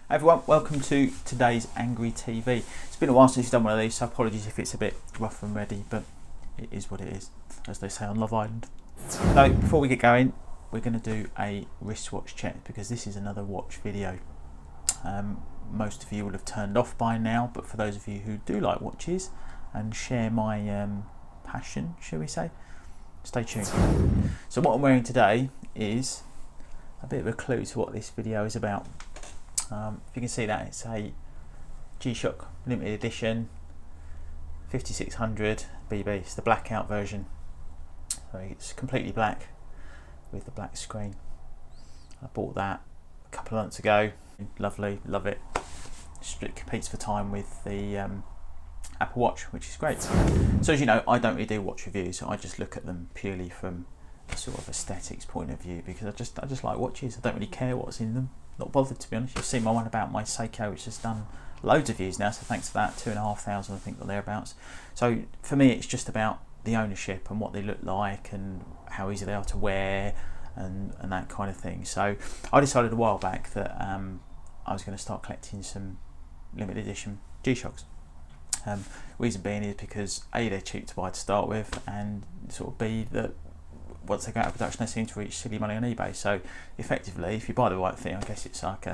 Hi everyone, welcome to today's Angry TV. It's been a while since you've done one of these, so apologies if it's a bit rough and ready, but it is what it is, as they say on Love Island. So before we get going, we're going to do a wristwatch check because this is another watch video. Most of you will have turned off by now, but for those of you who do like watches and share my passion, shall we say, stay tuned. So what I'm wearing today is a bit of a clue to what this video is about. If you can see that, it's a G-Shock limited edition 5600-BB. It's the blackout version, so it's completely black with the black screen. I bought that a couple of months ago. Lovely, love it. It competes for time with the Apple Watch, which is great. So as you know, I don't really do watch reviews. I just look at them purely from a sort of aesthetics point of view because I just like watches. I don't really care what's in them. Not bothered, to be honest. You've seen my one about my Seiko, which has done loads of views now, so thanks for that. 2,500 I think, or thereabouts. So for me, it's just about the ownership and what they look like and how easy they are to wear and that kind of thing. So I decided a while back that I was going to start collecting some limited edition G-Shocks. Reason being is because A, they're cheap to buy to start with, and sort of B, that once they go out of production, they seem to reach silly money on eBay. So effectively, if you buy the right thing, I guess it's like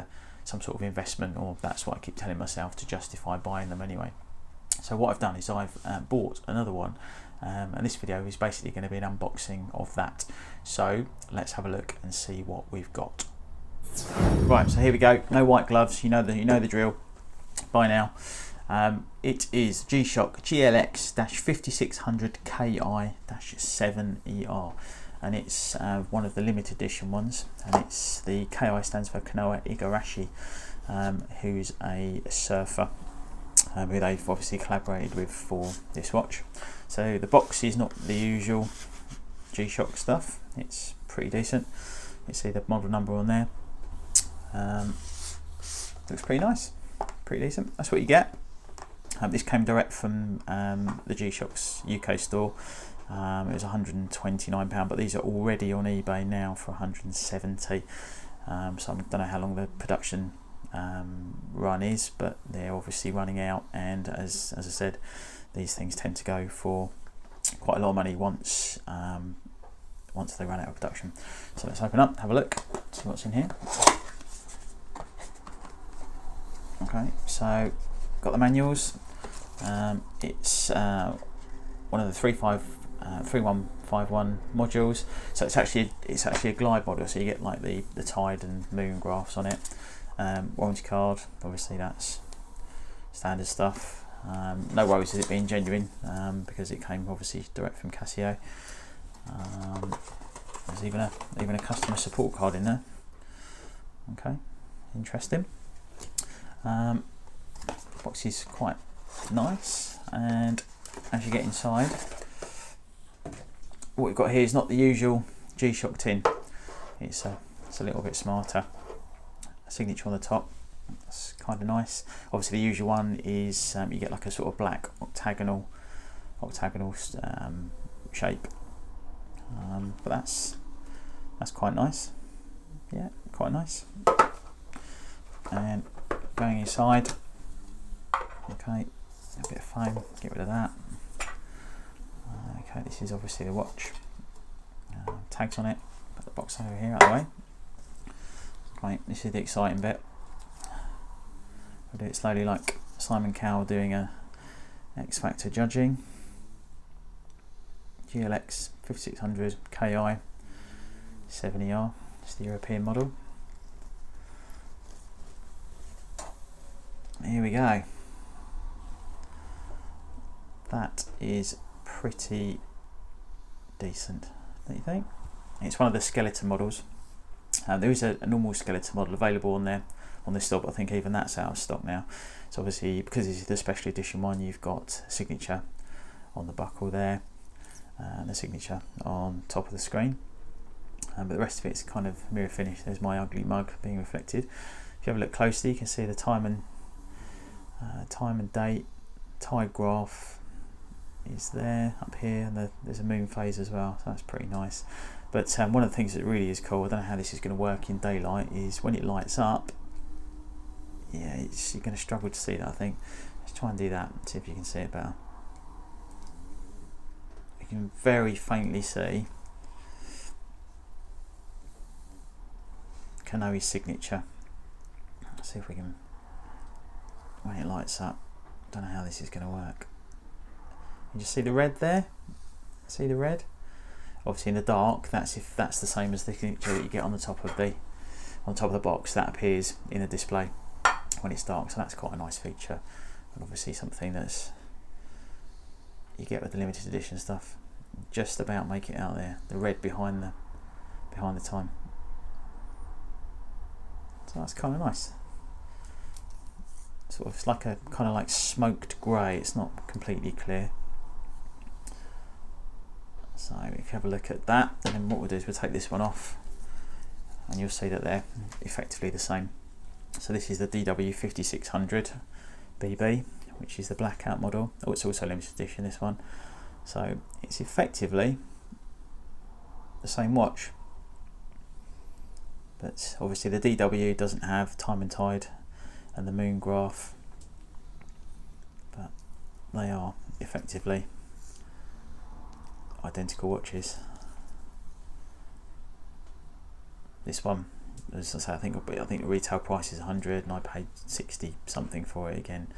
some sort of investment, or that's what I keep telling myself to justify buying them anyway. So what I've done is I've bought another one, and this video is basically going to be an unboxing of that. So let's have a look and see what we've got. Right, so here we go. No white gloves. You know the drill by now. It is G-Shock GLX-5600KI-7ER, and it's one of the limited edition ones, and it's the KI stands for Kanoa Igarashi, who's a surfer who they've obviously collaborated with for this watch. So the box is not the usual G-Shock stuff. It's pretty decent. You see the model number on there. Looks pretty nice, pretty decent. That's what you get. This came direct from the G-Shock's UK store. It was £129, but these are already on eBay now for £170. So I don't know how long the production run is, but they're obviously running out. And as I said, these things tend to go for quite a lot of money once they run out of production. So let's open up, have a look, see what's in here. Okay, so got the manuals. It's one of the 3151 modules, so it's actually a glide model, so you get like the tide and moon graphs on it. Warranty card, obviously that's standard stuff. No worries with it being genuine, because it came obviously direct from Casio. There's even a customer support card in there. Okay, interesting. Box is quite nice, and as you get inside, what we've got here is not the usual G-Shock tin. It's a little bit smarter. A signature on the top. That's kind of nice. Obviously, the usual one is you get like a sort of black octagonal shape, but that's quite nice. Yeah, quite nice. And going inside, okay, a bit of foam, get rid of that. Okay, this is obviously the watch. Tags on it, put the box over here out of the way. Okay, this is the exciting bit. I'll do it slowly like Simon Cowell doing a X Factor judging. GLX-5600KI-7ER, it's the European model. Here we go. That is pretty decent, don't you think? It's one of the skeleton models. There is a normal skeleton model available on this stock, but I think even that's out of stock now. So obviously, because this is the special edition one, you've got a signature on the buckle there, and a signature on top of the screen. But the rest of it's kind of mirror finish. There's my ugly mug being reflected. If you have a look closely, you can see the time and date, tide graph is there up here, and there's a moon phase as well, so that's pretty nice. But one of the things that really is cool, I don't know how this is going to work in daylight, is when it lights up, you're going to struggle to see that, I think. Let's try and do that, see if you can see it better. You can very faintly see Kanoa's signature. Let's see if we can, when it lights up, don't know how this is going to work. You just see the red there? See the red? Obviously in the dark, that's if that's the same as the signature that you get on the top of the box. That appears in the display when it's dark, so that's quite a nice feature, and obviously something that's you get with the limited edition stuff. Just about make it out there, the red behind the time. So that's kind of nice. Sort of, it's like a kind of like smoked grey. It's not completely clear. So if you have a look at that, and then what we'll do is we'll take this one off, and you'll see that they're effectively the same. So this is the DW5600-BB, which is the blackout model. Oh, it's also limited edition, this one. So it's effectively the same watch, but obviously the DW doesn't have time and tide and the moon graph, but they are effectively identical watches. This one, as I say, I think the retail price is 100, and I paid 60 something for it again.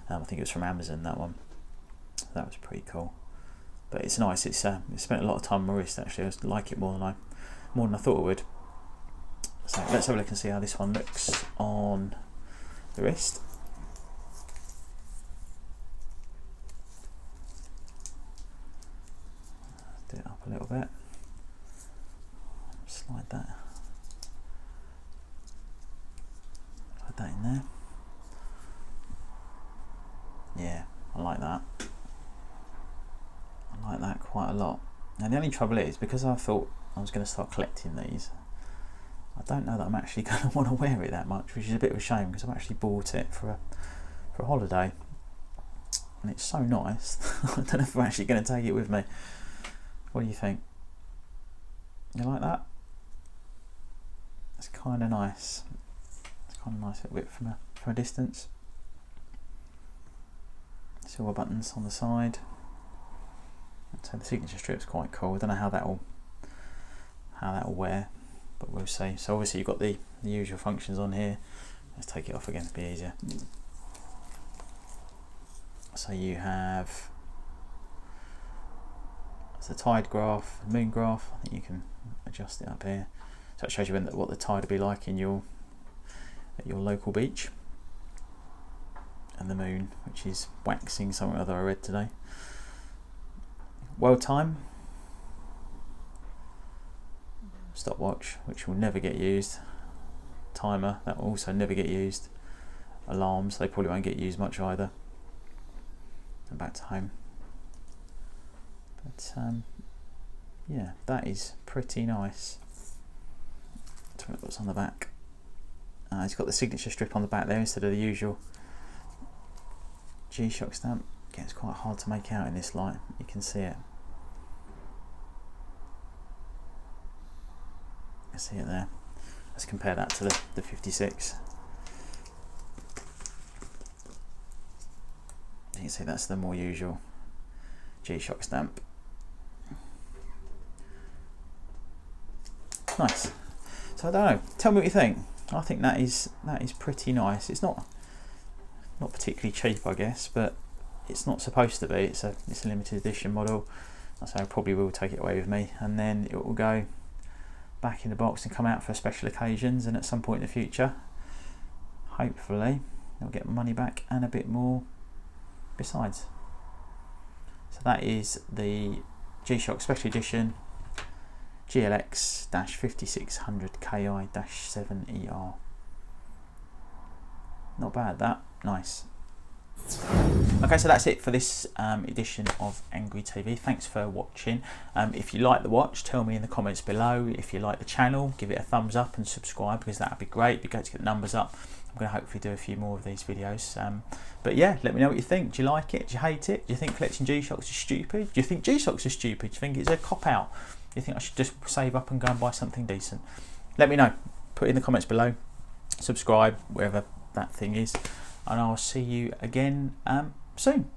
I think it was from Amazon, that one. That was pretty cool. But it's nice. It's it spent a lot of time on my wrist actually. I like it more than I thought it would. So let's have a look and see how this one looks on the wrist. Do it up a little bit. Slide that in there. Yeah, I like that. I like that quite a lot. Now the only trouble is, because I thought I was going to start collecting these, I don't know that I'm actually going to want to wear it that much, which is a bit of a shame, because I've actually bought it for a holiday, and it's so nice. I don't know if I'm actually going to take it with me. What do you think? You like that? It's kind of nice. It's kind of nice a bit from a distance. Silver buttons on the side. So the signature strip's quite cool. I don't know how that'll wear, but we'll see. So obviously you've got the usual functions on here. Let's take it off again to be easier. So you have the tide graph, moon graph. I think you can adjust it up here. So it shows you what the tide will be like in at your local beach. And the moon, which is waxing, something other I read today. World time, stopwatch, which will never get used. Timer, that will also never get used. Alarms, they probably won't get used much either. And back to home. But yeah, that is pretty nice. Let's look what's on the back. It's got the signature strip on the back there instead of the usual G-Shock stamp. Again, it's quite hard to make out in this light. You can see it. You can see it there. Let's compare that to the 56. You can see that's the more usual G-Shock stamp. Nice. So I don't know. Tell me what you think. I think that is pretty nice. It's not particularly cheap, I guess, but it's not supposed to be. It's a limited edition model. So I probably will take it away with me, and then it will go back in the box and come out for special occasions, and at some point in the future, hopefully, I'll get my money back and a bit more besides. So that is the G-Shock Special Edition GLX-5600KI-7ER. Not bad, that. Nice. Okay, so that's it for this edition of Angry TV. Thanks for watching. If you like the watch, tell me in the comments below. If you like the channel, give it a thumbs up and subscribe, because that would be great. It'd be great to get the numbers up. I'm going to hopefully do a few more of these videos. But yeah, let me know what you think. Do you like it? Do you hate it? Do you think collecting G-Shocks is stupid? Do you think G-Shocks are stupid? Do you think it's a cop-out? Do you think I should just save up and go and buy something decent? Let me know. Put it in the comments below. Subscribe, wherever that thing is. and I'll see you again soon.